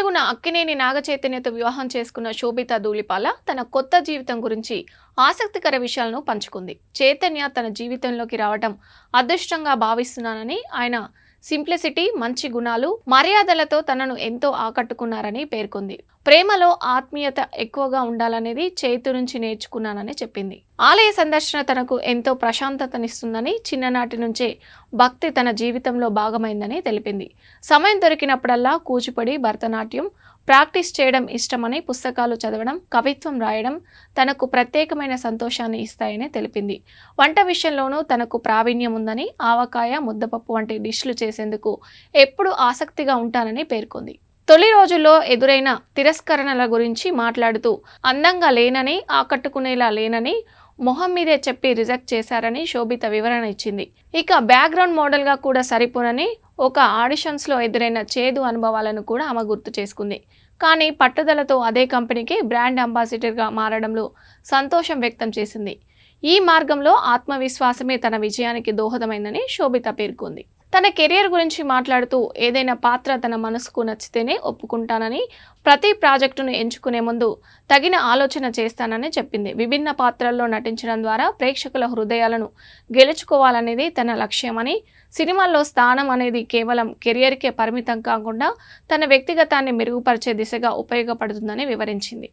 4న అక్కినేని నాగచైతన్యతో వివాహం చేసుకున్న శోభితా ధూళిపాల తన కొత్త జీవితం గురించి ఆసక్తికర విషయాలను పంచుకుంది. చైతన్య తన జీవితంలోకి రావడం అదృష్టంగా భావిస్తున్నానని, ఆయన సింప్లిసిటీ, మంచి గుణాలు, మర్యాదలతో తనను ఎంతో ఆకట్టుకున్నారని పేర్కొంది. ప్రేమలో ఆత్మీయత ఎక్కువగా ఉండాలనేది చైతు నుంచి నేర్చుకున్నానని చెప్పింది. ఆలయ సందర్శన తనకు ఎంతో ప్రశాంతతనిస్తుందని, చిన్ననాటి నుంచే భక్తి తన జీవితంలో భాగమైందని తెలిపింది. సమయం దొరికినప్పుడల్లా కూచిపూడి, భరతనాట్యం ప్రాక్టీస్ చేయడం ఇష్టమని, పుస్తకాలు చదవడం, కవిత్వం రాయడం తనకు ప్రత్యేకమైన సంతోషాన్ని ఇస్తాయని తెలిపింది. వంట విషయంలోనూ తనకు ప్రావీణ్యం ఉందని, ఆవకాయ, ముద్దపప్పు వంటి డిష్లు చేసేందుకు ఎప్పుడూ ఆసక్తిగా ఉంటానని పేర్కొంది. తొలి రోజుల్లో ఎదురైన తిరస్కరణల గురించి మాట్లాడుతూ, అందంగా లేనని, ఆకట్టుకునేలా లేనని మొహం మీదే చెప్పి రిజెక్ట్ చేశారని శోభిత వివరణ ఇచ్చింది. ఇక బ్యాక్గ్రౌండ్ మోడల్గా కూడా సరిపోనని, ఒక ఆడిషన్స్లో ఎదురైన చేదు అనుభవాలను కూడా ఆమె గుర్తు చేసుకుంది. కానీ పట్టుదలతో అదే కంపెనీకి బ్రాండ్ అంబాసిడర్గా మారడంలో సంతోషం వ్యక్తం చేసింది. ఈ మార్గంలో ఆత్మవిశ్వాసమే తన విజయానికి దోహదమైందని శోభిత పేర్కొంది. తన కెరియర్ గురించి మాట్లాడుతూ, ఏదైనా పాత్ర తన మనసుకు నచ్చితేనే ఒప్పుకుంటానని, ప్రతి ప్రాజెక్టును ఎంచుకునే ముందు తగిన ఆలోచన చేస్తానని చెప్పింది. విభిన్న పాత్రల్లో నటించడం ద్వారా ప్రేక్షకుల హృదయాలను గెలుచుకోవాలనేది తన లక్ష్యమని, సినిమాల్లో స్థానం అనేది కేవలం కెరియర్కే పరిమితం కాకుండా తన వ్యక్తిగతాన్ని మెరుగుపరిచే దిశగా ఉపయోగపడుతుందని వివరించింది.